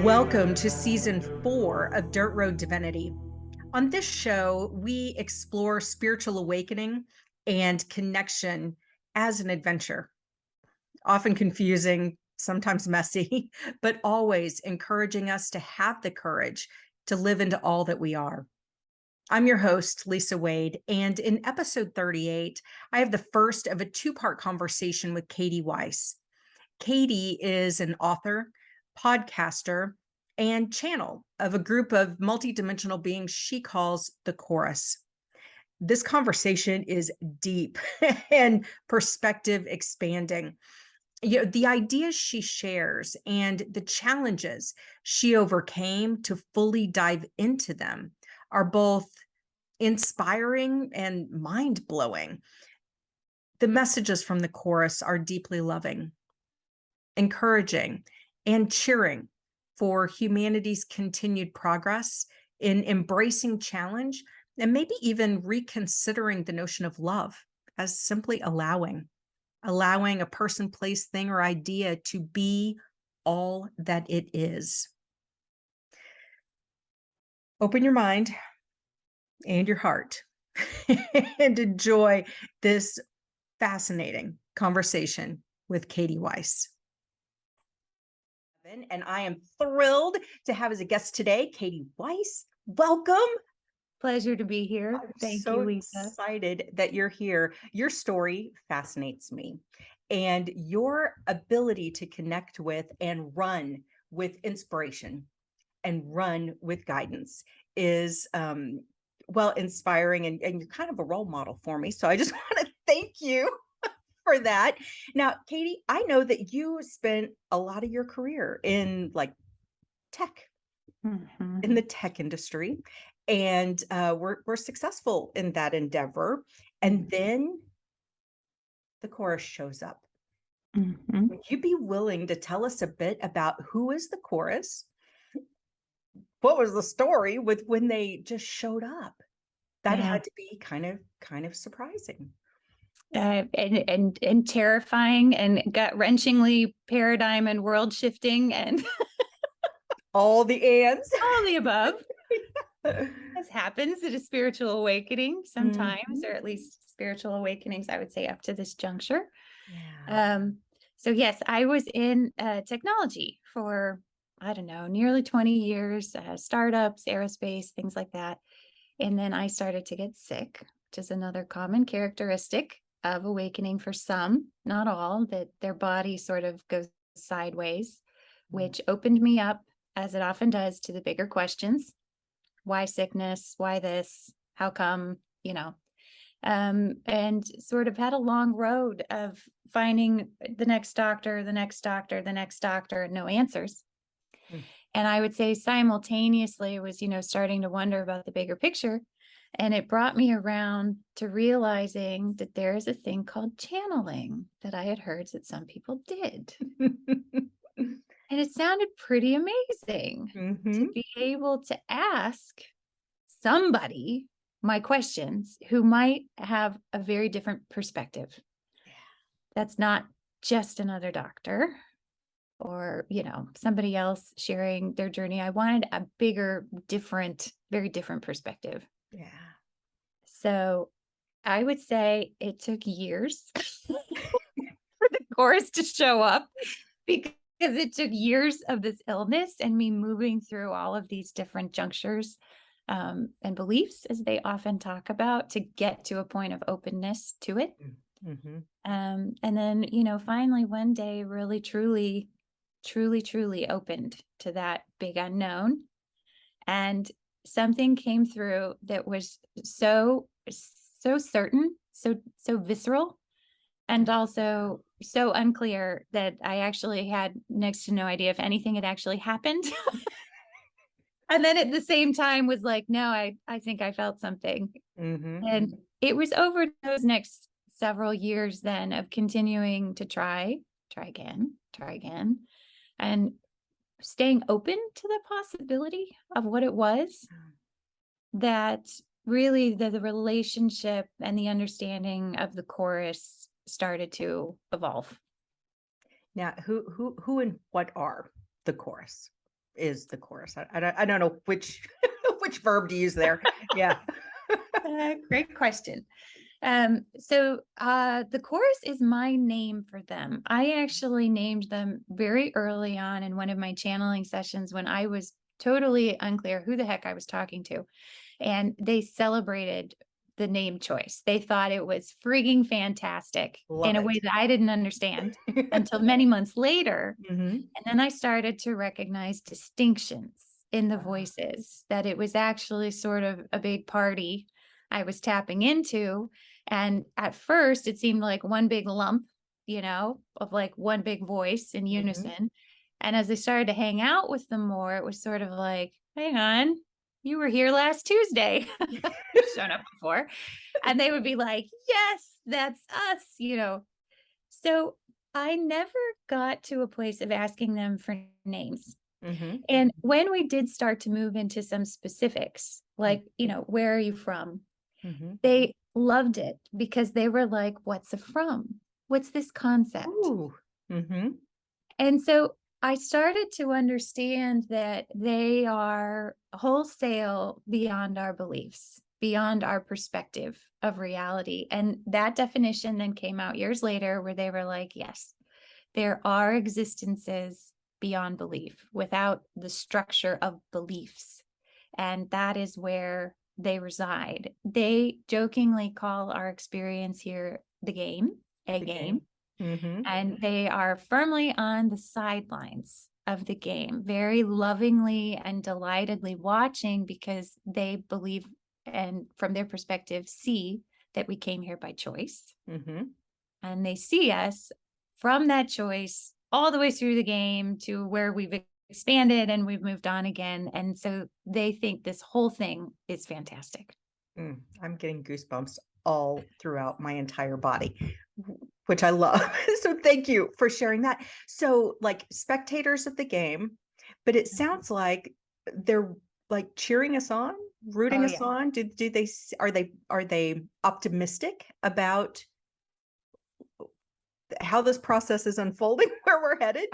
Welcome to season 4 of Dirt Road Divinity. On this show, we explore spiritual awakening and connection as an adventure, often confusing, sometimes messy, but always encouraging us to have the courage to live into all that we are. I'm your host, Lisa Wade, and in episode 38, I have the first of a two-part conversation with Katie Weiss. Katie is an author, podcaster, and channel of a group of multidimensional beings she calls the Chorus. This conversation is deep and perspective expanding. The ideas she shares and the challenges she overcame to fully dive into them are both inspiring and mind-blowing. The messages from the Chorus are deeply loving, encouraging, and cheering for humanity's continued progress in embracing challenge and maybe even reconsidering the notion of love as simply allowing a person, place, thing, or idea to be all that it is. Open your mind and your heart and enjoy this fascinating conversation with Katie Weiss. And I am thrilled to have as a guest today, Katie Weiss. Welcome. Pleasure to be here. Thank you, Lisa. Excited that you're here. Your story fascinates me, and your ability to connect with and run with inspiration and run with guidance is inspiring, and you're kind of a role model for me. So I just want to thank you for that. Now, Katie, I know that you spent a lot of your career in tech, in the tech industry, and we're successful in that endeavor. And then the Chorus shows up. Would you be willing to tell us a bit about who is the Chorus? What was the story with when they just showed up? That had to be kind of surprising. And terrifying and gut-wrenchingly paradigm and world shifting and all the ands, all the above. This happens at a spiritual awakening sometimes, or at least spiritual awakenings, I would say, up to this juncture. So yes, I was in technology for, I don't know, nearly 20 years, startups, aerospace, things like that. And then I started to get sick, which is another common characteristic of awakening for some, not all, that their body sort of goes sideways, which opened me up, as it often does, to the bigger questions. Why sickness? Why this? How come? And sort of had a long road of finding the next doctor, and no answers. And I would say simultaneously was, starting to wonder about the bigger picture. And it brought me around to realizing that there is a thing called channeling that I had heard that some people did. And it sounded pretty amazing to be able to ask somebody my questions who might have a very different perspective. That's not just another doctor or, somebody else sharing their journey. I wanted a bigger, very different perspective. Yeah. So I would say it took years for the Chorus to show up, because it took years of this illness and me moving through all of these different junctures and beliefs, as they often talk about, to get to a point of openness to it. And then, finally one day really, truly opened to that big unknown. And something came through that was so certain, so visceral, and also so unclear that I actually had next to no idea if anything had actually happened. And then at the same time was like, no, I think I felt something. And it was over those next several years then of continuing to try again, and staying open to the possibility of what it was, that really the relationship and the understanding of the Chorus started to evolve. Now, who and what are the Chorus? is the chorus? I don't know which which verb to use there. Yeah. Great question. The chorus is my name for them. I actually named them very early on in one of my channeling sessions when I was totally unclear who the heck I was talking to. And they celebrated the name choice. They thought it was frigging fantastic in Love a way it. that I didn't understand until many months later. Mhm. And then I started to recognize distinctions in the Ah, voices, that it was actually sort of a big party I was tapping into. And at first, it seemed like one big lump, of like one big voice in mhm. unison. And as I started to hang out with them more, it was sort of like, hang on, you were here last Tuesday. You've shown up before. And they would be like, yes, that's us. So I never got to a place of asking them for names. Mhm. And when we did start to move into some specifics, like, where are you from? Mhm. They loved it because they were like, what's a from? What's this concept? Ooh. Mhm. And so I started to understand that they are wholesale beyond our beliefs, beyond our perspective of reality. And that definition then came out years later where they were like, yes, there are existences beyond belief without the structure of beliefs. And that is where they reside. They jokingly call our experience here the game, a The game, game. Mhm. and they are firmly on the sidelines of the game, very lovingly and delightedly watching because they believe and from their perspective see that we came here by choice. Mhm. And they see us from that choice all the way through the game to where we've expanded and we've moved on again. And so they think this whole thing is fantastic. I'm getting goosebumps all throughout my entire body, which I love. So thank you for sharing that. So, like, spectators of the game, but it Mhm. sounds like they're, like, cheering us on, Oh, rooting us yeah. on. Do they are they optimistic about how this process is unfolding, where we're headed?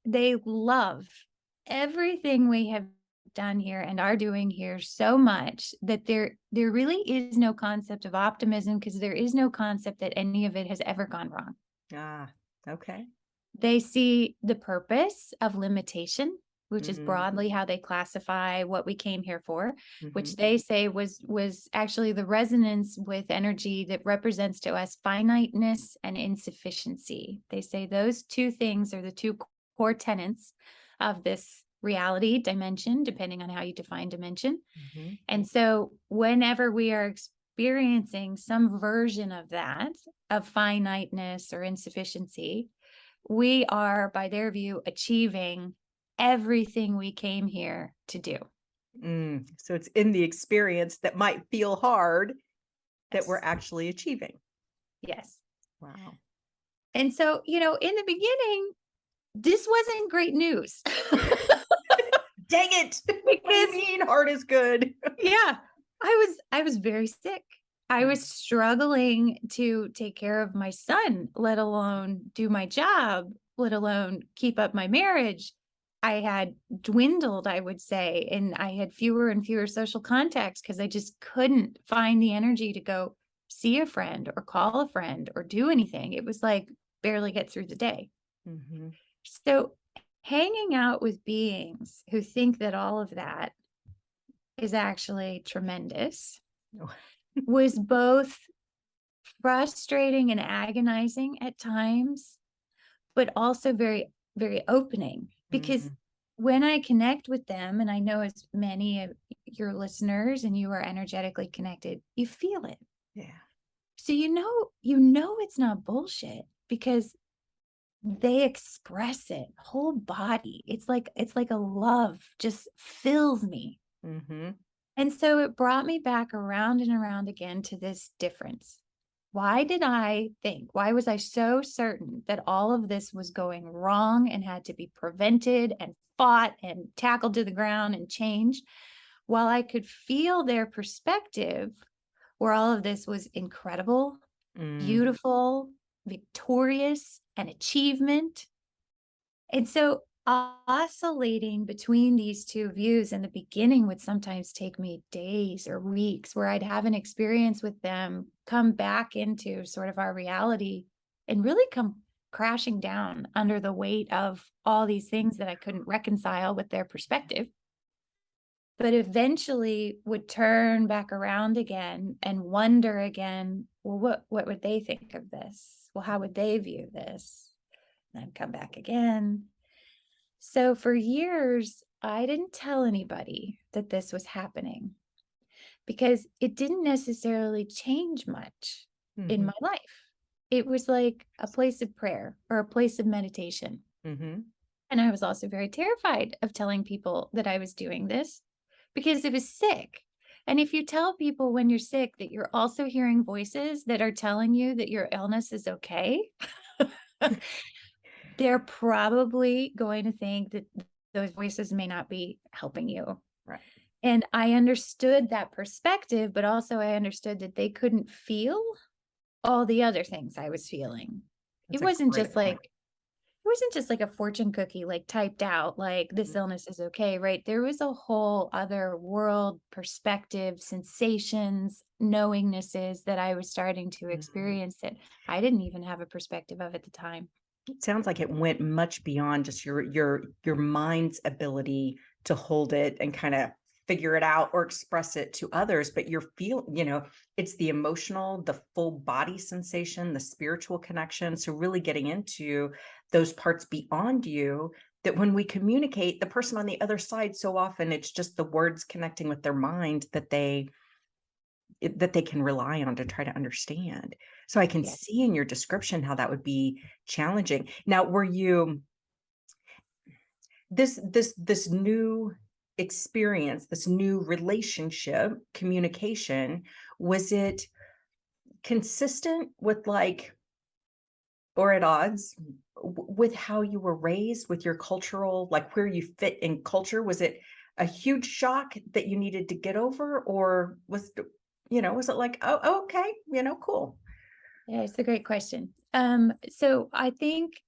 They love everything we have done here and are doing here so much that there really is no concept of optimism because there is no concept that any of it has ever gone wrong. Ah, okay. They see the purpose of limitation, which is Mm, broadly how they classify what we came here for, which mhm, they say was actually the resonance with energy that represents to us finiteness and insufficiency. They say those two things are the two core tenets of this reality dimension, depending on how you define dimension. mhm, And so whenever we are experiencing some version of that, of finiteness or insufficiency, we are, by their view, achieving everything we came here to do. So it's in the experience that might feel hard that we're Yes. actually achieving. Yes. Wow. And so, in the beginning, this wasn't great news Dang it! What do you because mean hard is good? yeah, I was very sick. I Mm, was struggling to take care of my son, let alone do my job, let alone keep up my marriage. I had dwindled, I would say, and I had fewer and fewer social contacts because I just couldn't find the energy to go see a friend or call a friend or do anything. It was like barely get through the day. mhm. So hanging out with beings who think that all of that is actually tremendous Oh, was both frustrating and agonizing at times, but also very, very opening because mm, when I connect with them, and I know as many of your listeners and you are energetically connected, you feel it. yeah. So you know it's not bullshit because they express it whole body. It's like a love just fills me. Mhm, And so it brought me back around and around again to this difference. Why was I so certain that all of this was going wrong and had to be prevented and fought and tackled to the ground and changed? While I could feel their perspective, where all of this was incredible, mm, beautiful, victorious, and achievement. And so oscillating between these two views in the beginning would sometimes take me days or weeks where I'd have an experience with them, come back into sort of our reality and really come crashing down under the weight of all these things that I couldn't reconcile with their perspective, but eventually would turn back around again and wonder again, well, what would they think of this? Well, how would they view this? And I'd come back again. So for years, I didn't tell anybody that this was happening because it didn't necessarily change much in Mhm. my life. It was like a place of prayer or a place of meditation. Mhm. And I was also very terrified of telling people that I was doing this because it was sick. And if you tell people when you're sick that you're also hearing voices that are telling you that your illness is okay, they're probably going to think that those voices may not be helping you. Right. And I understood that perspective, but also I understood that they couldn't feel all the other things I was feeling. It That's a wasn't great just point. like it wasn't just like a fortune cookie, like typed out, like this Mhm. illness is okay, right? There was a whole other world, perspective, sensations, knowingnesses that I was starting to Mhm. experience that I didn't even have a perspective of at the time. It sounds like it went much beyond just your mind's ability to hold it and kinda figure it out or express it to others, but it's the emotional, the full body sensation, the spiritual connection, so really getting into those parts beyond you that when we communicate, the person on the other side, so often it's just the words connecting with their mind that they can rely on to try to understand. So I can Yeah. see in your description how that would be challenging. Now, were you this new experience, this new relationship, communication, was it consistent with or at odds with how you were raised, with your cultural, like where you fit in culture? Was it a huge shock that you needed to get over, or was it like, oh, okay, cool. Yeah, it's a great question. So I think,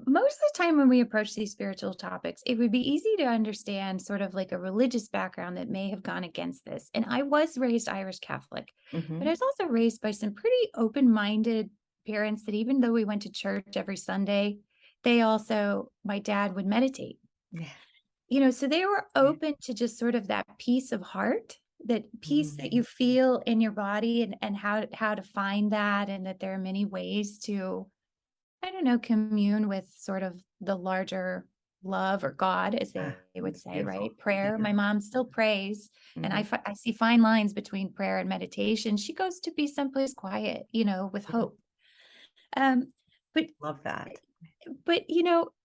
most of the time when we approach these spiritual topics, it would be easy to understand sort of like a religious background that may have gone against this. And I was raised Irish Catholic, but I Hmm. was also raised by some pretty open-minded parents that even though we went to church every Sunday, my dad would meditate. Yeah. So they were Yeah. open to just sort of that peace of heart, that peace that Mhm. you feel in your body and how to find that, and that there are many ways to, I don't know, commune with sort of the larger love or God, as Ah, they would that's say, beautiful. right? Prayer. Yeah. My mom still prays, and Mhm. I see fine lines between prayer and meditation. She goes to be someplace quiet, with Yeah. hope. Um, but Love that.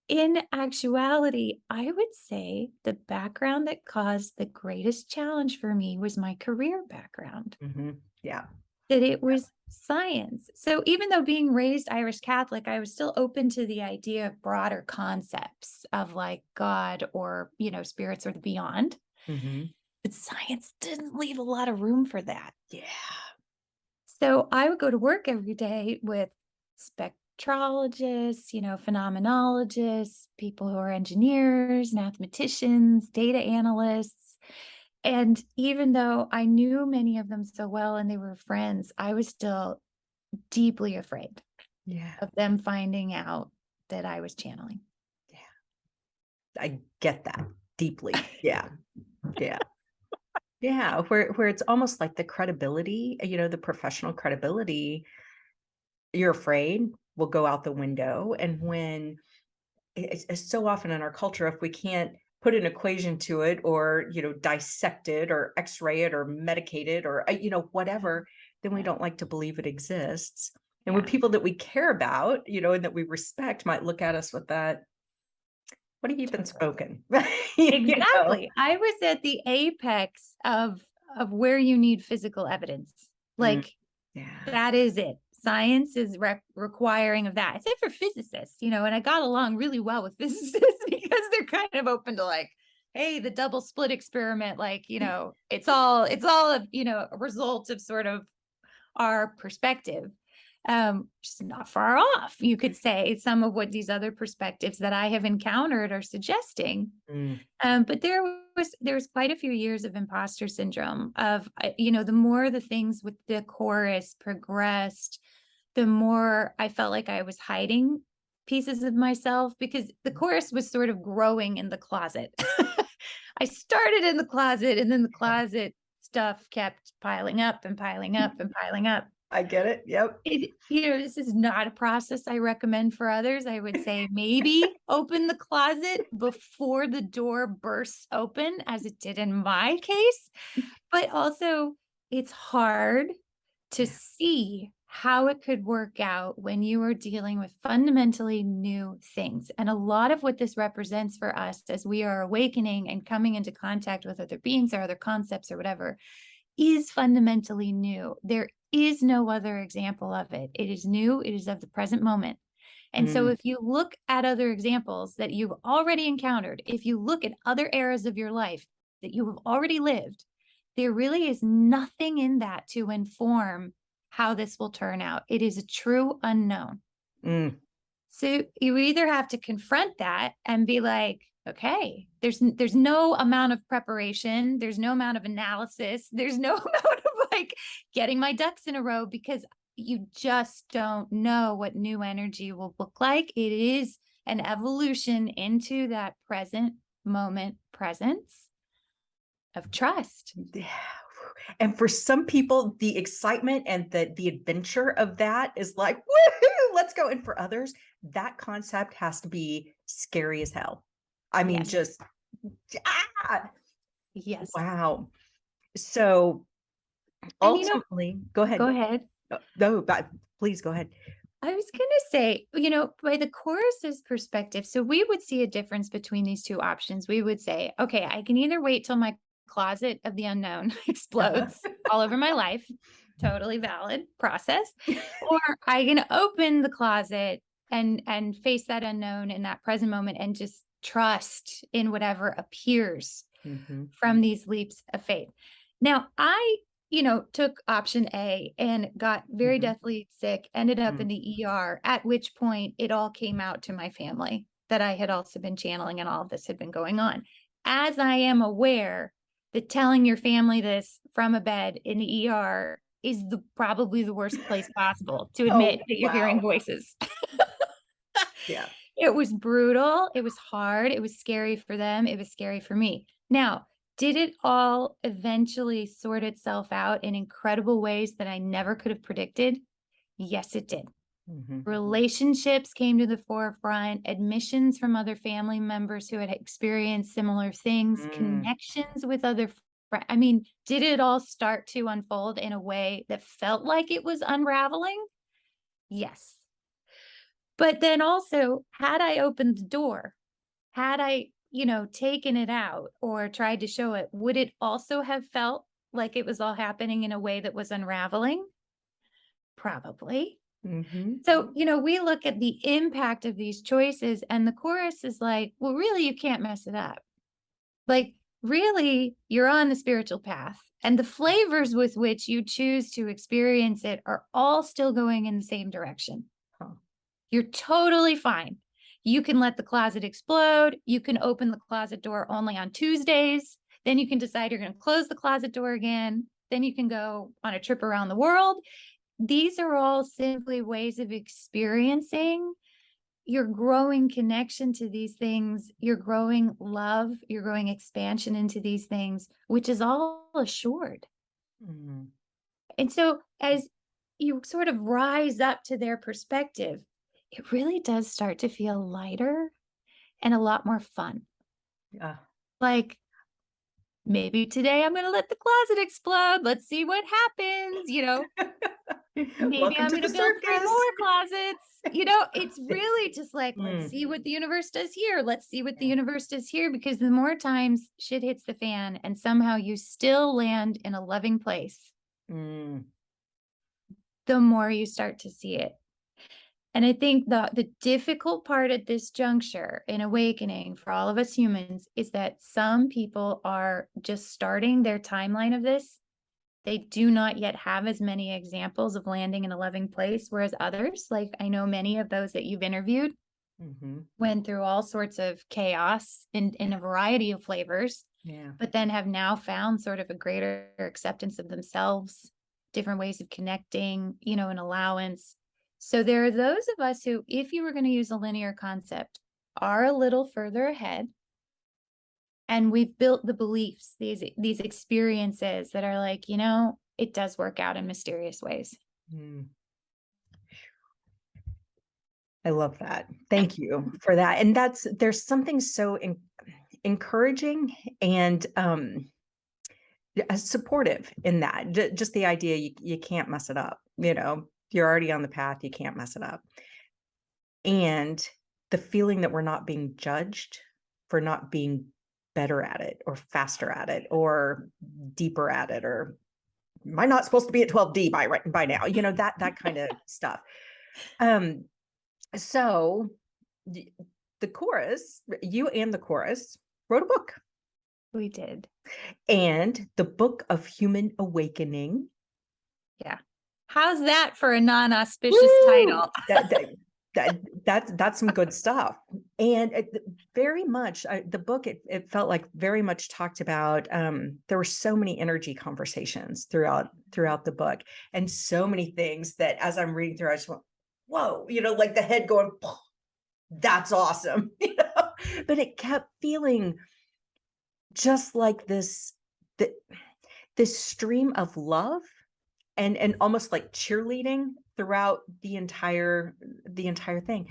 in actuality, I would say the background that caused the greatest challenge for me was my career background, Mhm. Yeah. that it was science. So even though being raised Irish Catholic, I was still open to the idea of broader concepts of like God or, spirits or the beyond. Mhm. But science didn't leave a lot of room for that. Yeah. So I would go to work every day with spectrologists, phenomenologists, people who are engineers, mathematicians, data analysts. And even though I knew many of them so well and they were friends, I was still deeply afraid Yeah. of them finding out that I was channeling. Yeah. I get that deeply. Yeah. Yeah. Yeah. Where it's almost like the credibility, the professional credibility, you're afraid will go out the window. And when it's so often in our culture, if we can't put an equation to it or, dissect it or x-ray it or medicate it or, whatever, then we Yeah. don't like to believe it exists. And when Yeah. people that we care about, and that we respect might look at us with that, what have you been Totally. spoken? you know? Exactly. I was at the apex of where you need physical evidence. Mm, Like yeah. that is it. Science is requiring of that, except for physicists, and I got along really well with physicists because they're kind of open to like, hey, the double split experiment, like, it's all a result of sort of our perspective. Which is not far off. You could say some of what these other perspectives that I have encountered are suggesting. Mm, But there was quite a few years of imposter syndrome of, the more the things with the chorus progressed, the more I felt like I was hiding pieces of myself because the chorus was sort of growing in the closet. I started in the closet and then the closet stuff kept piling up and piling up and piling up. I get it. Yep. This is not a process I recommend for others. I would say maybe open the closet before the door bursts open, as it did in my case. But also, it's hard to Yeah. see how it could work out when you are dealing with fundamentally new things. And a lot of what this represents for us as we are awakening and coming into contact with other beings or other concepts or whatever is fundamentally new. There is no other example of it. It is new, it is of the present moment. And so, Mm, if you look at other examples that you've already encountered, if you look at other eras of your life that you have already lived, there really is nothing in that to inform how this will turn out. It is a true unknown. mm, So you either have to confront that and be like, okay, there's no amount of preparation, there's no amount of analysis, there's no amount of like getting my ducks in a row because you just don't know what new energy will look like. It is an evolution into that present moment presence of trust. yeah. And for some people, the excitement and the adventure of that is like, woohoo, let's go. And for others, that concept has to be scary as hell. I mean, Yes. just ah, Yes. wow. So And ultimately, go ahead. go ahead. No, but please go ahead. I was going to say, by the chorus's perspective, so we would see a difference between these two options. We would say, okay, I can either wait till my closet of the unknown explodes all over my life, totally valid process, or I can open the closet and face that unknown in that present moment and just trust in whatever appears Mhm, from these leaps of faith. Now, I took option A and got very mhm, deathly sick, ended up mm, in the ER, at which point it all came out to my family that I had also been channeling and all of this had been going on. As I am aware that telling your family this from a bed in the ER is probably the worst place possible to admit oh, that you're hearing wow. voices. Yeah. It was brutal, it was hard, it was scary for them, it was scary for me. Now, did it all eventually sort itself out in incredible ways that I never could have predicted? Yes, it did. Mhm, Relationships came to the forefront, admissions from other family members who had experienced similar things, mm, connections with other friends. I mean, did it all start to unfold in a way that felt like it was unraveling? Yes. But then also, had I opened the door, had I, taken it out or tried to show it, would it also have felt like it was all happening in a way that was unraveling? Probably. mhm. So, we look at the impact of these choices, and the chorus is like, well, really, you can't mess it up. Like, really, you're on the spiritual path, and the flavors with which you choose to experience it are all still going in the same direction. Huh. You're totally fine. You can let the closet explode. You can open the closet door only on Tuesdays. Then you can decide you're going to close the closet door again. Then you can go on a trip around the world. These are all simply ways of experiencing your growing connection to these things, your growing love, your growing expansion into these things, which is all assured. Mm, And so, as you sort of rise up to their perspective, it really does start to feel lighter and a lot more fun. yeah. Like, maybe today I'm going to let the closet explode. Let's see what happens. Maybe Welcome I'm to going the to build 3 circus. more closets. It's really just like, let's Mm, see what the universe does here. Let's see what the universe does here. Because the more times shit hits the fan and somehow you still land in a loving place, mm, the more you start to see it. And I think the difficult part at this juncture in awakening for all of us humans is that some people are just starting their timeline of this They do not yet have as many examples of landing in a loving place, whereas others, like I know many of those that you've interviewed, went through all sorts of chaos in a variety of flavors, Yeah. but then have now found sort of a greater acceptance of themselves, different ways of connecting, an allowance. So there are those of us who, if you were going to use a linear concept, are a little further ahead. And we've built the beliefs, these experiences that are like, it does work out in mysterious ways. Mm. I love that. Thank you for that. And there's something so encouraging and supportive in that. Just the idea you can't mess it up. You're already on the path. You can't mess it up. And the feeling that we're not being judged for not being better at it or faster at it or deeper at it, or am I not supposed to be at 12D by now? That kind of stuff. So the chorus, you and the chorus wrote a book. We did. And the Book of Human Awakening. Yeah. How's that for a non-auspicious title? That's some good stuff. And very much the book, it felt like very much talked about, there were so many energy conversations throughout the book, and so many things that as I'm reading through, I just went, whoa, like the head going, that's awesome. But it kept feeling just like this stream of love and almost like cheerleading throughout the entire thing.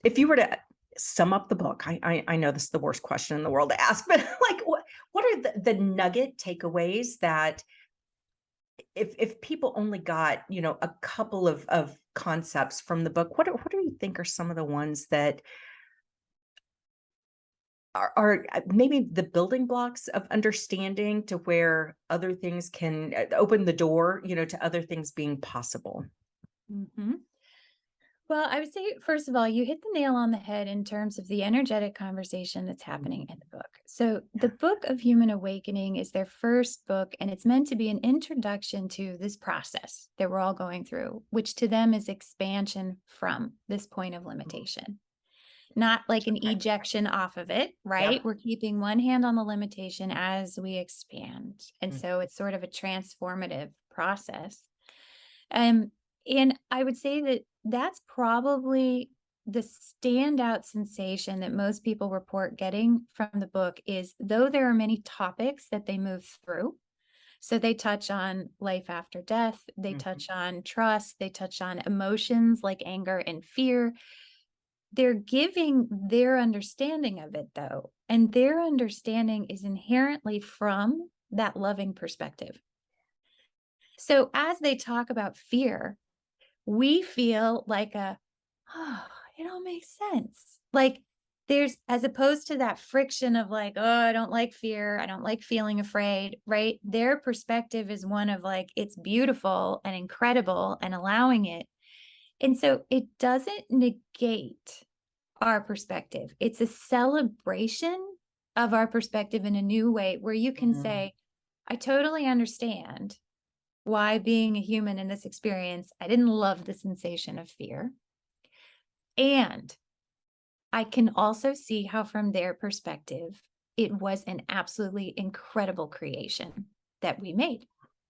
If you were to sum up the book, I know this is the worst question in the world to ask, but like what are the nugget takeaways that if people only got a couple of concepts from the book, what do you think are some of the ones that are maybe the building blocks of understanding to where other things can open the door, to other things being possible? Mm-hmm. Well, I would say, first of all, you hit the nail on the head in terms of the energetic conversation that's happening in the book. So the Book of Human Awakening is their first book, and it's meant to be an introduction to this process that we're all going through, which to them is expansion from this point of limitation. Not like an ejection off of it, right? Yep. We're keeping one hand on the limitation as we expand. And so it's sort of a transformative process. And I would say that that's probably the standout sensation that most people report getting from the book is, though there are many topics that they move through. So they touch on life after death, they touch on trust, they touch on emotions like anger and fear. They're giving their understanding of it, though, and their understanding is inherently from that loving perspective. So as they talk about fear, we feel like it all makes sense. Like there's, as opposed to that friction of like, oh, I don't like fear, I don't like feeling afraid, right? Their perspective is one of like, it's beautiful and incredible and allowing it. And so it doesn't negate our perspective. It's a celebration of our perspective in a new way where you can say, I totally understand why being a human in this experience, I didn't love the sensation of fear. And I can also see how from their perspective, it was an absolutely incredible creation that we made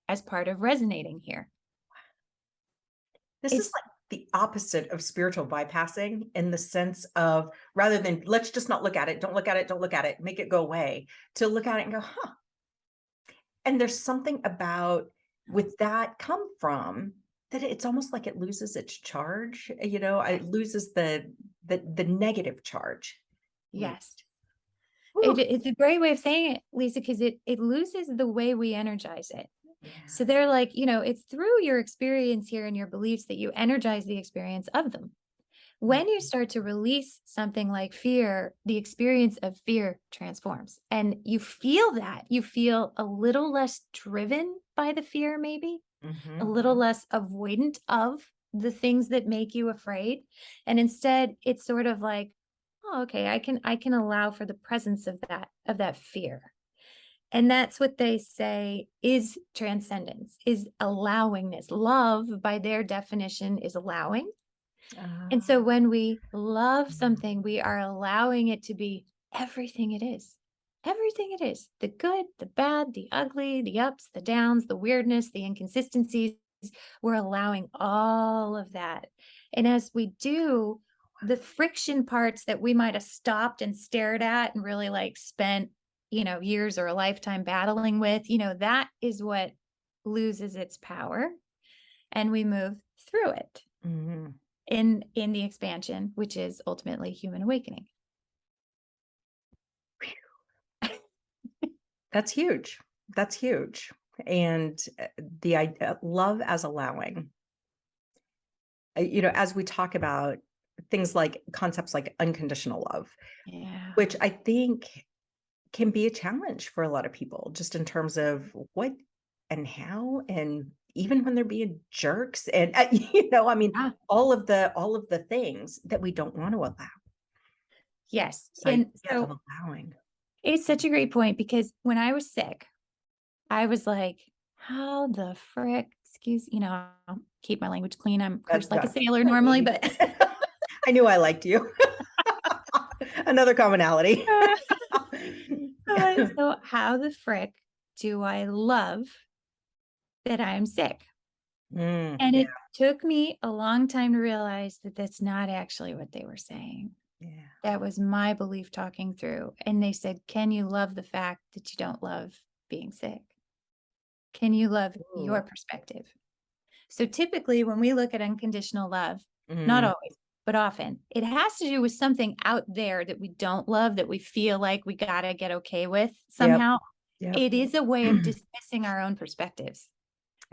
as part of resonating here. This is like the opposite of spiritual bypassing, in the sense of, rather than let's just not look at it, don't look at it, don't look at it, make it go away, to look at it and go, huh. And there's something about with that come from that it's almost like it loses its charge, it loses the negative charge. Yes. It's a great way of saying it, Lisa, because it loses the way we energize it. Yeah. So they're like, it's through your experience here and your beliefs that you energize the experience of them. When you start to release something like fear, the experience of fear transforms. And you feel that. You feel a little less driven by the fear, maybe, a little less avoidant of the things that make you afraid. And instead, it's sort of like, oh, okay, I can allow for the presence of that fear. And that's what they say is transcendence, is allowingness. Love, by their definition, is allowing. And so Ah, when we love mm, something, we are allowing it to be everything it is. Everything it is, the good, the bad, the ugly, the ups, the downs, the weirdness, the inconsistencies. We're allowing all of that. And as we do, the friction parts that we might have stopped and stared at and really like spent, years or a lifetime battling with, that is what loses its power and we move through it mhm. in the expansion, which is ultimately human awakening. That's huge. That's huge. And the idea, love as allowing. As we talk about things like concepts like unconditional love, Yeah. which I think can be a challenge for a lot of people, just in terms of what and how, and even when they're being jerks, and I mean, Yeah. all of the things that we don't want to allow. Yes. This And idea of so allowing. it's such a great point because when I was sick, I was like, how the frick, I'll keep my language clean. I'm cursed like a That's sailor normally, great. but I knew I liked you. Another commonality. so how the frick do I love that I am sick? And Yeah, it took me a long time to realize that that's not actually what they were saying. yeah. That was my belief talking through. And they said, can you love the fact that you don't love being sick? Can you love your Ooh. perspective? So typically, when we look at unconditional love, not Mhm. always, but often, it has to do with something out there that we don't love, that we feel like we got to get okay with Yep, somehow. yep. It is a way of dismissing our own perspectives,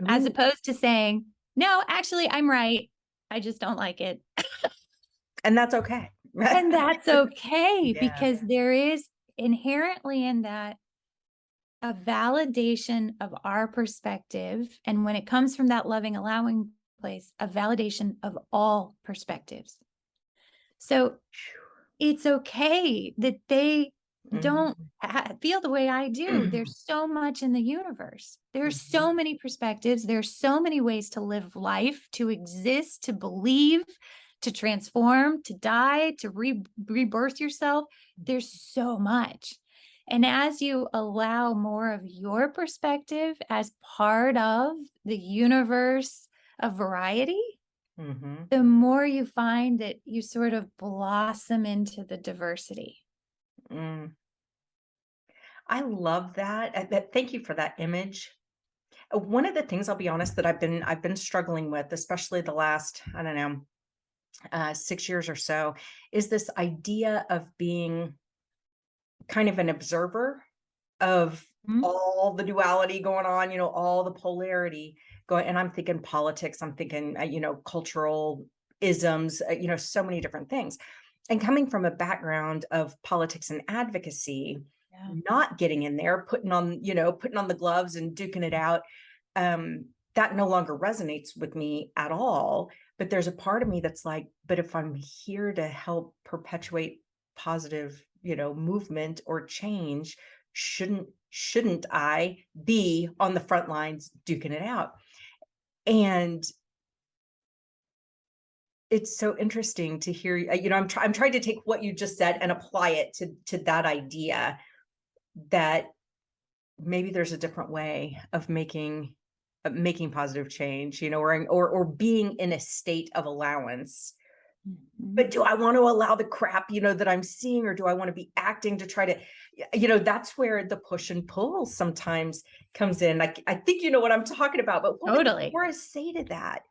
as Ooh, opposed to saying, no, actually, I'm right. I just don't like it. and that's okay. And that's okay Yeah. because there is inherently in that a validation of our perspective. And when it comes from that loving, allowing place, a validation of all perspectives. So it's okay that they don't Mhm. feel the way I do. There's so much in the universe. There's Mhm. so many perspectives. There's so many ways to live life, to exist, to believe, to transform, to die, to rebirth yourself. There's so much. And as you allow more of your perspective as part of the universe of variety, Mhm. the more you find that you sort of blossom into the diversity. Mm. I love that. Thank you for that image. One of the things, I'll be honest, that I've been struggling with, especially the last, I don't know, 6 years or so, is this idea of being kind of an observer of Mhm. all the duality going on, all the polarity going. And I'm thinking politics, I'm thinking, cultural isms, so many different things. And coming from a background of politics and advocacy, Yeah. not getting in there, putting on the gloves and duking it out, um, that no longer resonates with me at all. But there's a part of me that's like, but if I'm here to help perpetuate positive, movement or change, shouldn't I be on the front lines duking it out? And it's so interesting to hear, I'm trying to take what you just said and apply it to that idea that maybe there's a different way of making positive change, or being in a state of allowance. Mhm. But do I want to allow the crap, that I'm seeing, or do I want to be acting to try to, that's where the push and pull sometimes comes in. Like, I think you know what I'm talking about, but what would Totally. Laura say to that?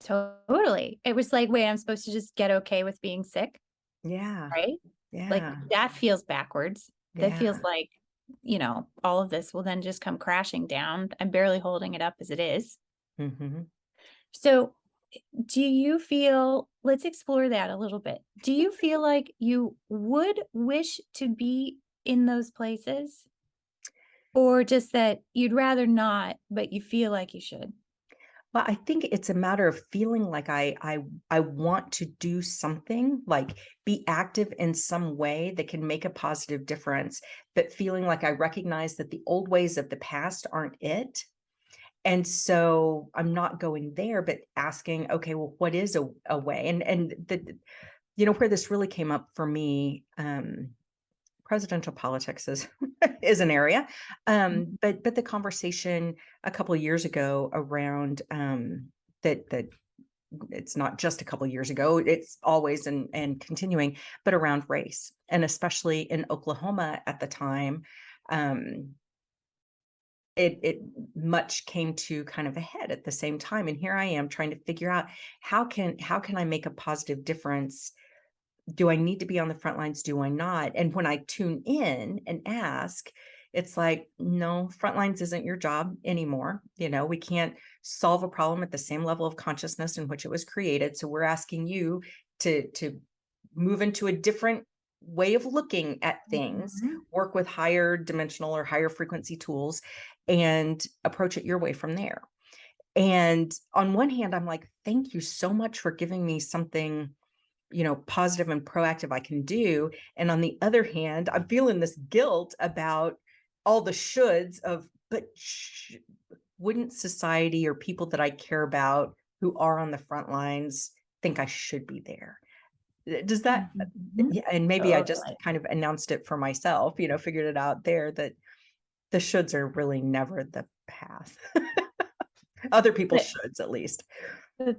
Totally. It was like, wait, I'm supposed to just get okay with being sick, Yeah, right? Like yeah, that feels backwards. That yeah. feels like, all of this will then just come crashing down. I'm barely holding it up as it is. Hmm. So, do you feel, let's explore that a little bit. Do you feel like you would wish to be in those places? Or just that you'd rather not, but you feel like you should? Well, I think it's a matter of feeling like I want to do something, like be active in some way that can make a positive difference, but feeling like I recognize that the old ways of the past aren't it. And so I'm not going there, but asking, okay, well, what is a way? And where this really came up for me, presidential politics is is an area. But the conversation a couple of years ago around that it's not just a couple of years ago, it's always and continuing, but around race. And especially in Oklahoma at the time, um, it much came to kind of a head at the same time. And here I am trying to figure out how can I make a positive difference. Do I need to be on the front lines? Do I not? And when I tune in and ask, it's like, no, front lines isn't your job anymore. We can't solve a problem at the same level of consciousness in which it was created. So we're asking you to move into a different way of looking at things, Mhm. work with higher dimensional or higher frequency tools, and approach it your way from there. And on one hand, I'm like, thank you so much for giving me something positive and proactive I can do. And on the other hand, I'm feeling this guilt about all the shoulds of, but wouldn't society or people that I care about who are on the front lines think I should be there? Does that, Mhm. yeah, and maybe I just Totally. kind of announced it for myself, figured it out there that the shoulds are really never the path. Other people's But shoulds, at least.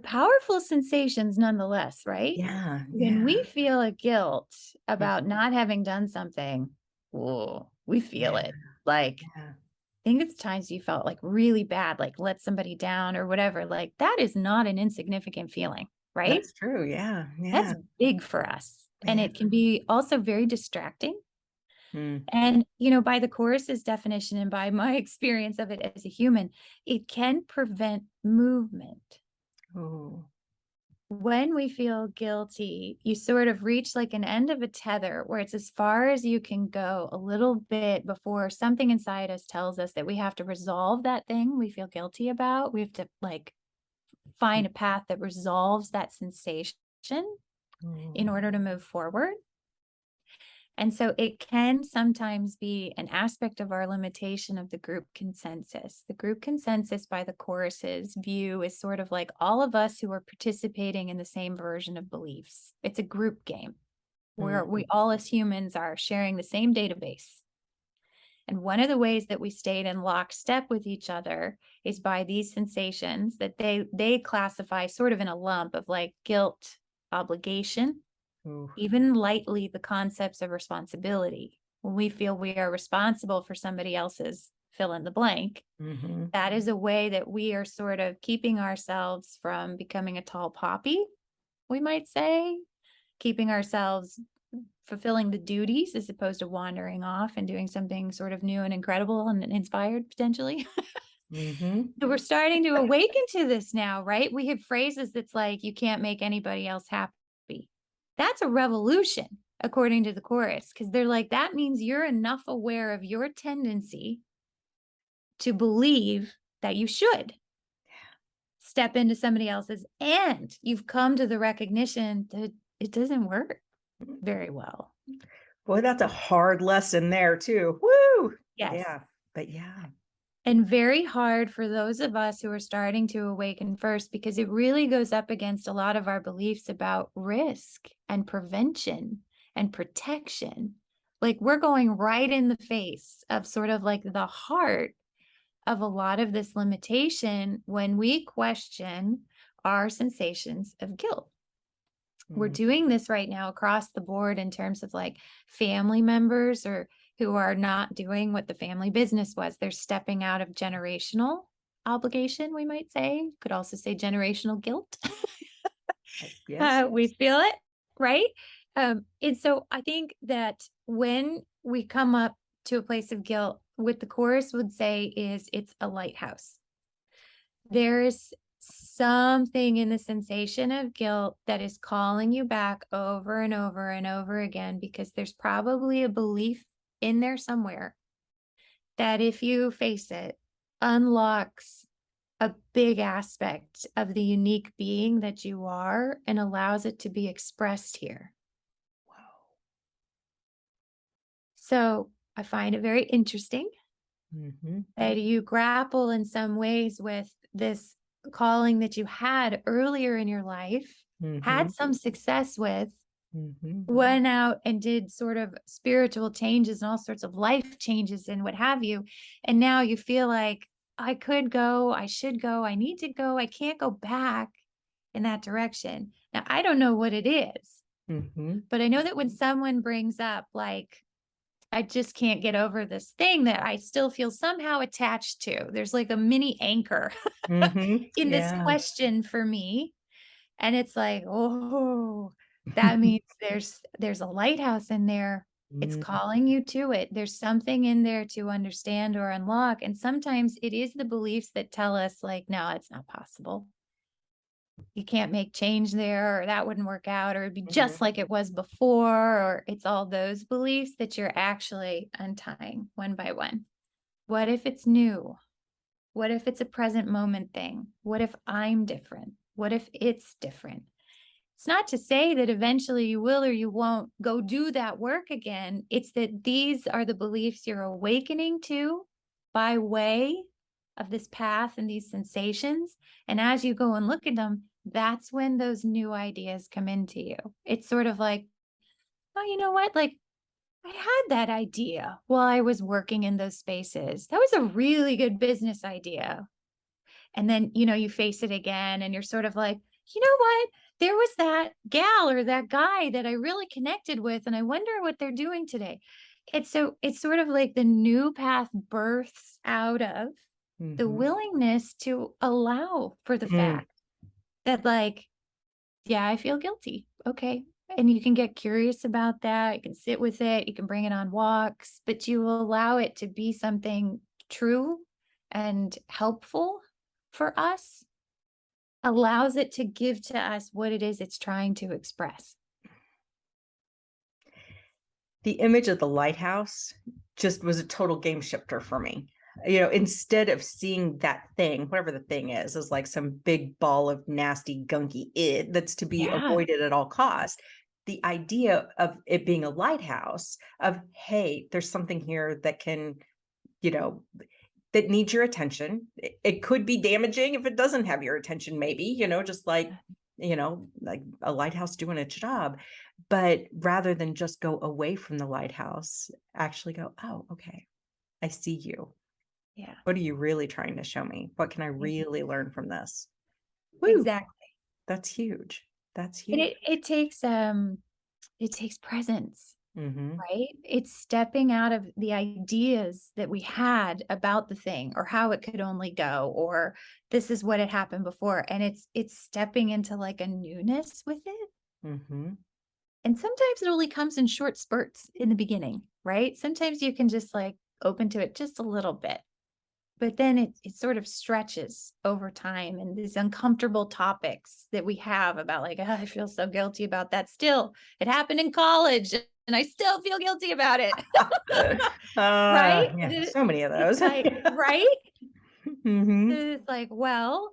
powerful sensations nonetheless, right? Yeah, When we yeah, feel a guilt about mhm, not having done something, oh, we feel yeah, it. Like, yeah. think it's times you felt like really bad, like let somebody down or whatever. Like that is not an insignificant feeling, right? That's true. Yeah, That's yeah, big for us. And yeah. it can be also very distracting. Mm. And, by the course's definition and by my experience of it as a human, it can prevent movement. Oh. When we feel guilty, you sort of reach like an end of a tether where it's as far as you can go a little bit before something inside us tells us that we have to resolve that thing we feel guilty about. We have to like find a path that resolves that sensation in Oh. order to move forward. And so it can sometimes be an aspect of our limitation of the group consensus. The group consensus by the course's view is sort of like all of us who are participating in the same version of beliefs. It's a group game where Mm. we all as humans are sharing the same database. And one of the ways that we stayed in lockstep with each other is by these sensations that they classify sort of in a lump of like guilt, obligation, Ooh. even lightly the concepts of responsibility. When we feel we are responsible for somebody else's fill in the blank, Mhm. that is a way that we are sort of keeping ourselves from becoming a tall poppy, we might say, keeping ourselves fulfilling the duties as opposed to wandering off and doing something sort of new and incredible and inspired potentially. Mhm. So we're starting to awaken to this now, right? We have phrases that's like, you can't make anybody else happy. That's a revolution, according to the chorus, because they're like, that means you're enough aware of your tendency to believe that you should step into somebody else's, and you've come to the recognition that it doesn't work very well. Boy, that's a hard lesson there too. Woo! Yes. Yeah, but yeah. And very hard for those of us who are starting to awaken first, because it really goes up against a lot of our beliefs about risk and prevention and protection. Like we're going right in the face of sort of like the heart of a lot of this limitation when we question our sensations of guilt. We're Mm. doing this right now across the board in terms of like family members or who are not doing what the family business was. They're stepping out of generational obligation, we might say. Could also say generational guilt. Yes. We feel it, right? And so I think that when we come up to a place of guilt, what the chorus would say is it's a lighthouse. There's something in the sensation of guilt that is calling you back over and over and over again because there's probably a belief in there somewhere that if you face it, unlocks a big aspect of the unique being that you are and allows it to be expressed here. Wow. So I find it very interesting Mhm. that you grapple in some ways with this calling that you had earlier in your life, had Mhm. some success with, Mhm. went out and did sort of spiritual changes and all sorts of life changes and what have you. And now you feel like I could go, I should go, I need to go, I can't go back in that direction. Now, I don't know what it is, Mhm. but I know that when someone brings up, like, I just can't get over this thing that I still feel somehow attached to, there's like a mini anchor Mhm. in this Yeah. question for me. And it's like, oh, that means there's a lighthouse in there. It's Mm. calling you to it. There's something in there to understand or unlock. And sometimes it is the beliefs that tell us, like, no, it's not possible. You can't make change there, or that wouldn't work out, or it'd be Mhm. just like it was before, or it's all those beliefs that you're actually untying one by one. What if it's new? What if it's a present moment thing? What if I'm different? What if it's different? It's not to say that eventually you will or you won't go do that work again. It's that these are the beliefs you're awakening to by way of this path and these sensations. And as you go and look at them, that's when those new ideas come into you. It's sort of like, oh, you know what? Like, I had that idea while I was working in those spaces. That was a really good business idea. And then, you face it again and you're sort of like, you know what? There was that gal or that guy that I really connected with, and I wonder what they're doing today. It's sort of like the new path births out of the Mhm. willingness to allow for the Mm. fact that, like, yeah, I feel guilty. Okay. And you can get curious about that. You can sit with it. You can bring it on walks, but you will allow it to be something true and helpful for us, allows it to give to us what it is it's trying to express. The image of the lighthouse just was a total game shifter for me. Instead of seeing that thing, whatever the thing is, as like some big ball of nasty, gunky that's to be Yeah. avoided at all costs. The idea of it being a lighthouse of, hey, there's something here that can, you know, that needs your attention. It could be damaging if it doesn't have your attention, maybe, just like a lighthouse doing its job. But rather than just go away from the lighthouse, actually go, oh, okay, I see you. Yeah. What are you really trying to show me? What can I Yeah. really learn from this? Woo, Exactly. that's huge. That's And huge. it takes presence. Hmm. Right? It's stepping out of the ideas that we had about the thing or how it could only go, or this is what had happened before. And it's stepping into like a newness with it. Hmm. And sometimes it only comes in short spurts in the beginning, right? Sometimes you can just like open to it just a little bit, but then it sort of stretches over time, and these uncomfortable topics that we have about, like, oh, I feel so guilty about that still. It happened in college and I still feel guilty about it. Right? Yeah, so many of It's those. like, right? Hmm. It's like, well,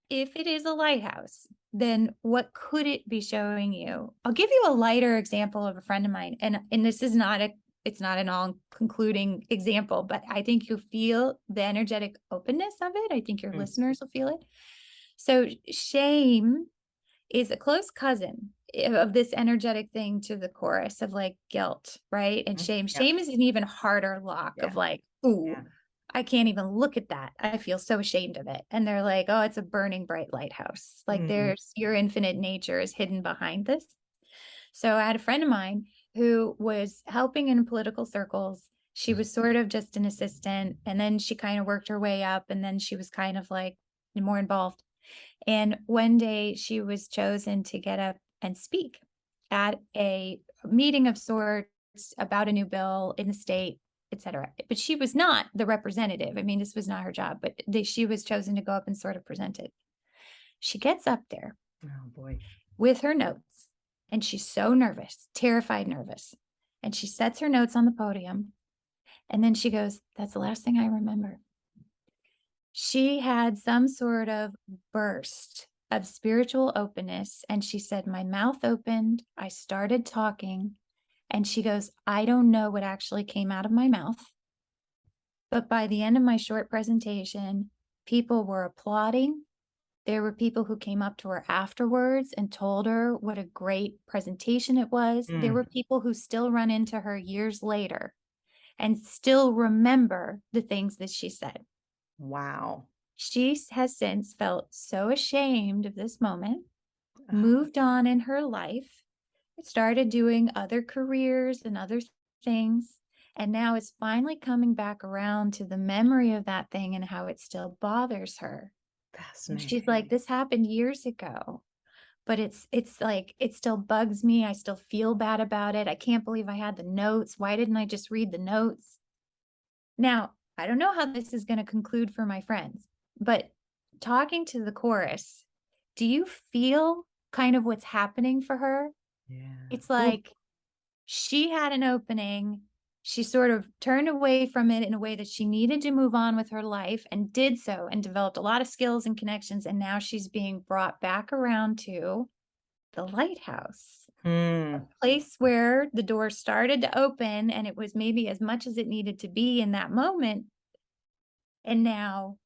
if it is a lighthouse, then what could it be showing you? I'll give you a lighter example of a friend of mine. And this is not it's not an all concluding example, but I think you'll feel the energetic openness of it. I think your listeners will feel it. So shame is a close cousin of this energetic thing to the chorus of like guilt, right? And shame. Yeah, Shame is an even harder lock yeah, of like, ooh, yeah. I can't even look at that. I feel so ashamed of it. And they're like, oh, it's a burning bright lighthouse. Like Mm. there's your infinite nature is hidden behind this. So I had a friend of mine who was helping in political circles. She was sort of just an assistant, and then she kind of worked her way up, and then she was kind of like more involved. And one day she was chosen to get up and speak at a meeting of sorts about a new bill in the state, et cetera. But she was not the representative. I mean, this was not her job, but she was chosen to go up and sort of present it. She gets up there Oh boy. with her notes, and she's so nervous, terrified, nervous. And she sets her notes on the podium. And then she goes, that's the last thing I remember. She had some sort of burst of spiritual openness, and she said, "My mouth opened, I started talking," and she goes, "I don't know what actually came out of my mouth, but by the end of my short presentation, people were applauding. There were people who came up to her afterwards and told her what a great presentation it was. There Mm, were people who still run into her years later and still remember the things that she said." wow. Has since felt so ashamed of this moment, Oh, moved on in her life, started doing other careers and other things, and now is finally coming back around to the memory of that thing and how it still bothers her. And she's fascinating. like, "This happened years ago, but it's like it still bugs me. I still feel bad about it. I can't believe I had the notes. Why didn't I just read the notes?" Now, I don't know how this is going to conclude for my friends, but talking to the chorus, do you feel kind of what's happening for her? Yeah. It's Well, like she had an opening. She sort of turned away from it in a way that she needed to move on with her life and did so and developed a lot of skills and connections. And now she's being brought back around to the lighthouse, a hmm. place where the door started to open and it was maybe as much as it needed to be in that moment. And now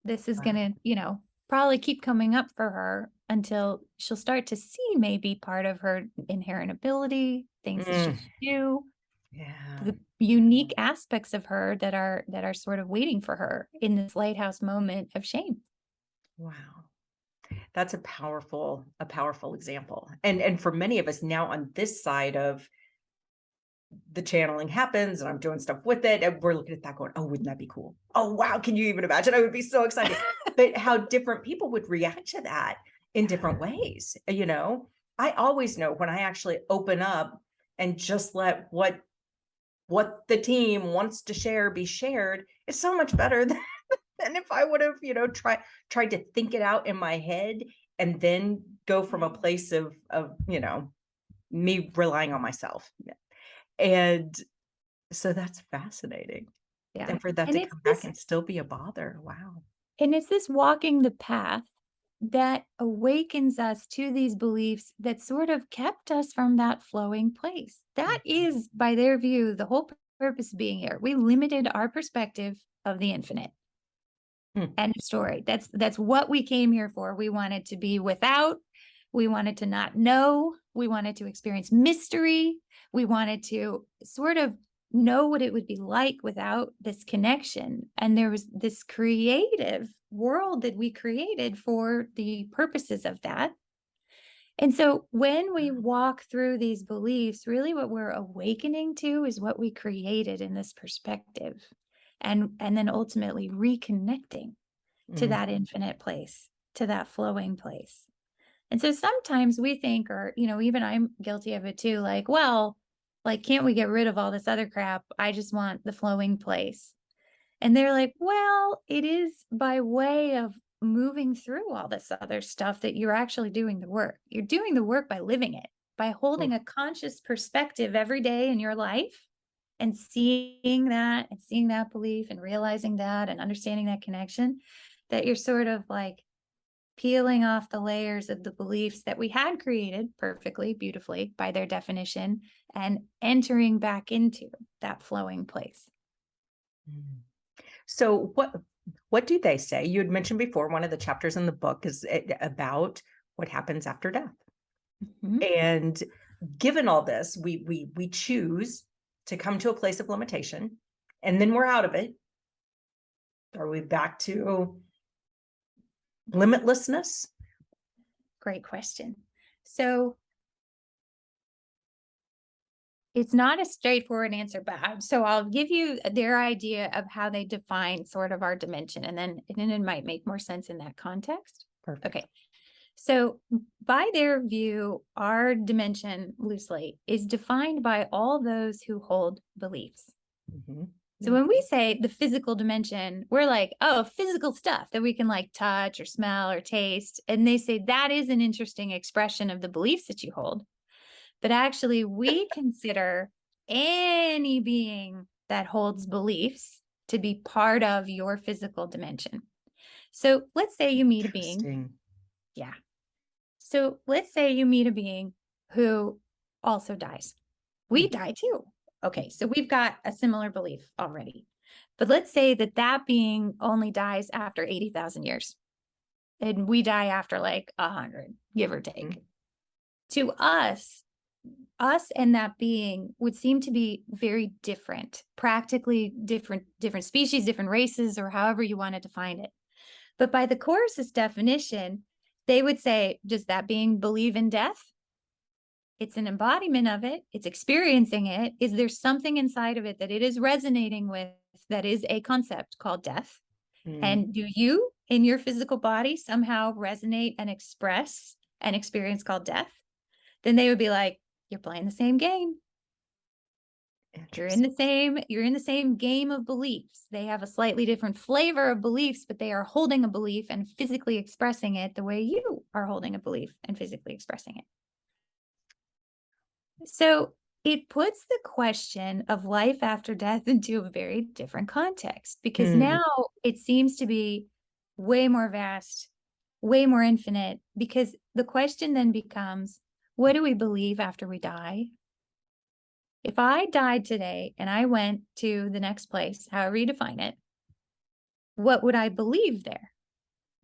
this is Wow. gonna, probably keep coming up for her until she'll start to see maybe part of her inherent ability, things that she Mm, can do, yeah. the unique aspects of her that are sort of waiting for her in this lighthouse moment of shame. Wow. That's a powerful example. And for many of us now on this side of the channeling happens and I'm doing stuff with it, and we're looking at that going, "Oh, wouldn't that be cool? Oh, wow, can you even imagine? I would be so excited." But how different people would react to that in different ways, you know? I always know when I actually open up and just let what the team wants to share be shared is so much better than if I would have, tried to think it out in my head and then go from a place of me relying on myself. And so that's fascinating. Yeah. And for that And to it's come back this and still be a bother. Wow. and it's this walking the path that awakens us to these beliefs that sort of kept us from that flowing place. That Mhm. is, by their view, the whole purpose of being here. We limited our perspective of the infinite. Hmm. End of story. That's what we came here for. We wanted to be without. We wanted to not know. We wanted to experience mystery. We wanted to sort of know what it would be like without this connection. And there was this creative world that we created for the purposes of that. And so when we walk through these beliefs, really what we're awakening to is what we created in this perspective. And then ultimately reconnecting to Mm. that infinite place, to that flowing place. And so sometimes we think, or, even I'm guilty of it too, like, well, like, can't we get rid of all this other crap? I just want the flowing place. And they're like, well, it is by way of moving through all this other stuff that you're actually doing the work. You're doing the work by living it, by Oof. holding a conscious perspective every day in your life and seeing that belief and realizing that and understanding that connection, that you're sort of like peeling off the layers of the beliefs that we had created perfectly, beautifully by their definition and entering back into that flowing place. Mm. So what do they say? You had mentioned before one of the chapters in the book is about what happens after death. Mhm. And given all this, we choose to come to a place of limitation and then we're out of it. Are we back to limitlessness? Great question. So it's not a straightforward answer, but so I'll give you their idea of how they define sort of our dimension, and then it might make more sense in that context. Perfect. Okay. So by their view, our dimension loosely is defined by all those who hold beliefs. Mhm. So Yeah. when we say the physical dimension, we're like, oh, physical stuff that we can like touch or smell or taste. And they say that is an interesting expression of the beliefs that you hold. But actually, we consider any being that holds beliefs to be part of your physical dimension. So let's say you meet a being. Interesting. Yeah. So let's say you meet a being who also dies. We die too. Okay. So we've got a similar belief already. But let's say that that being only dies after 80,000 years and we die after like 100, give or take. Mhm. To us and that being would seem to be very different, practically different species, different races, or however you want to define it. But by the Course's definition, they would say, does that being believe in death? It's an embodiment of it. It's experiencing it. Is there something inside of it that it is resonating with that is a concept called death? Mm. And do you in your physical body somehow resonate and express an experience called death? Then they would be like, you're playing the same game. You're in the same game of beliefs. They have a slightly different flavor of beliefs, but they are holding a belief and physically expressing it the way you are holding a belief and physically expressing it. So it puts the question of life after death into a very different context, because Mm. now it seems to be way more vast, way more infinite, because the question then becomes, what do we believe after we die? If I died today and I went to the next place, however you define it, what would I believe there?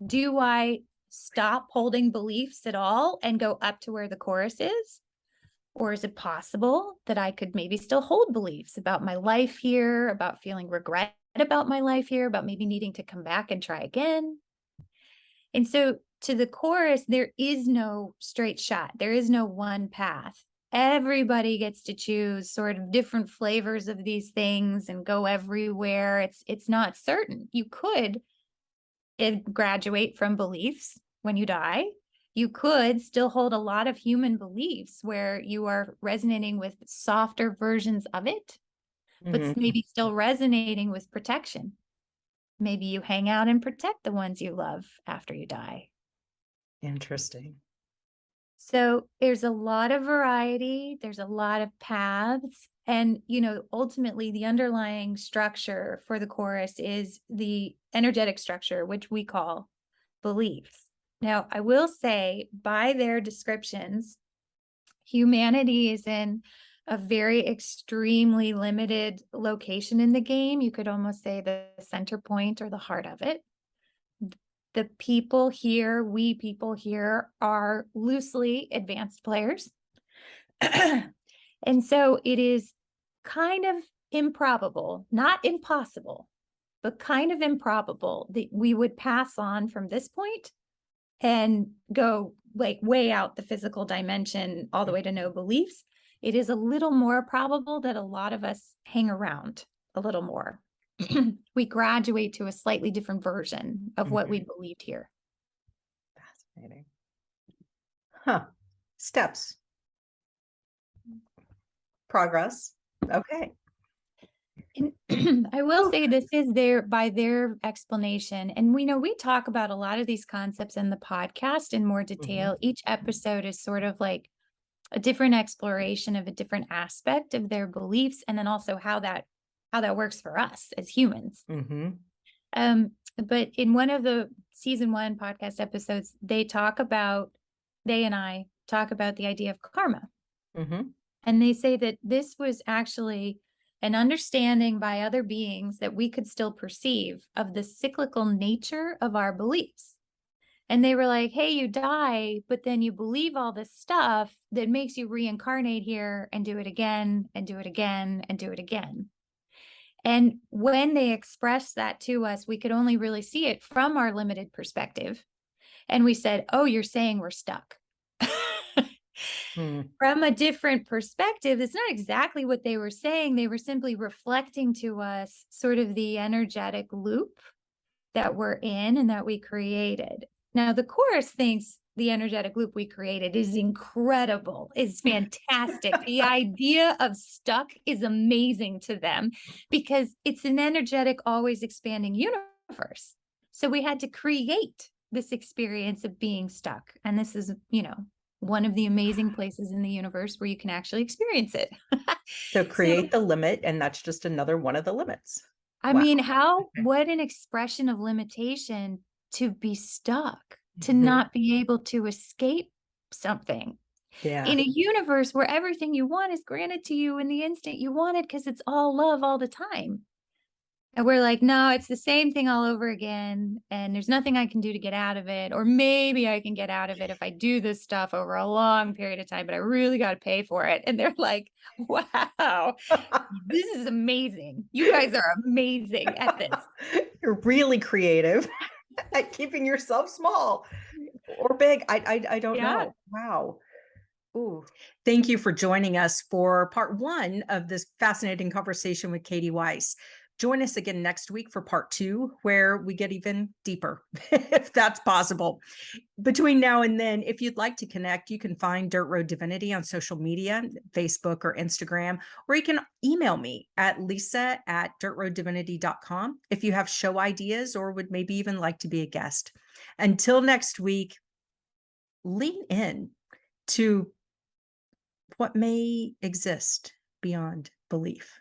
Do I stop holding beliefs at all and go up to where the Chorus is? Or is it possible that I could maybe still hold beliefs about my life here, about feeling regret about my life here, about maybe needing to come back and try again? And so to the Chorus, there is no straight shot. There is no one path. Everybody gets to choose sort of different flavors of these things and go everywhere. It's not certain. You could graduate from beliefs when you die. You could still hold a lot of human beliefs where you are resonating with softer versions of it, but Mhm. maybe still resonating with protection. Maybe you hang out and protect the ones you love after you die. Interesting. So there's a lot of variety, there's a lot of paths. And, ultimately, the underlying structure for the Chorus is the energetic structure, which we call beliefs. Now, I will say, by their descriptions, humanity is in a very extremely limited location in the game. You could almost say the center point or the heart of it. The people here, we people here, are loosely advanced players. And so it is kind of improbable, not impossible, but kind of improbable that we would pass on from this point and go like way out the physical dimension all the way to no beliefs. It is a little more probable that a lot of us hang around a little more. We graduate to a slightly different version of what we believed here. Fascinating. Huh. Steps. Progress. Okay. And I will say this is by their explanation. And we talk about a lot of these concepts in the podcast in more detail. Each episode is sort of like a different exploration of a different aspect of their beliefs, and then also how that works for us as humans. Mm-hmm. But in one of the season 1 podcast episodes, they and I talk about the idea of karma. Mm-hmm. And they say that this was actually an understanding by other beings that we could still perceive of the cyclical nature of our beliefs. And they were like, hey, you die, but then you believe all this stuff that makes you reincarnate here and do it again and do it again and do it again. And when they expressed that to us, we could only really see it from our limited perspective. And we said, oh, you're saying we're stuck. From a different perspective, it's not exactly what they were saying. They were simply reflecting to us sort of the energetic loop that we're in and that we created. Now, the Chorus thinks the energetic loop we created is incredible, is fantastic. The idea of stuck is amazing to them because it's an energetic, always expanding universe. So we had to create this experience of being stuck. And this is, one of the amazing places in the universe where you can actually experience it. So create the limit, and that's just another one of the limits. I Wow. mean, what an expression of limitation to be stuck, to Mhm. not be able to escape something. Yeah. In a universe where everything you want is granted to you in the instant you want it because it's all love all the time. And we're like, "No, it's the same thing all over again, and there's nothing I can do to get out of it, or maybe I can get out of it if I do this stuff over a long period of time, but I really gotta pay for it." And they're like, "Wow, this is amazing. You guys are amazing at this." You're really creative at keeping yourself small or big. I don't Yeah. know. Wow. Ooh. Thank you for joining us for part 1 of this fascinating conversation with Katie Weiss. Join us again next week for part 2, where we get even deeper, if that's possible. Between now and then, if you'd like to connect, you can find Dirt Road Divinity on social media, Facebook or Instagram, or you can email me at lisa@dirtroaddivinity.com if you have show ideas or would maybe even like to be a guest. Until next week, lean in to what may exist beyond belief.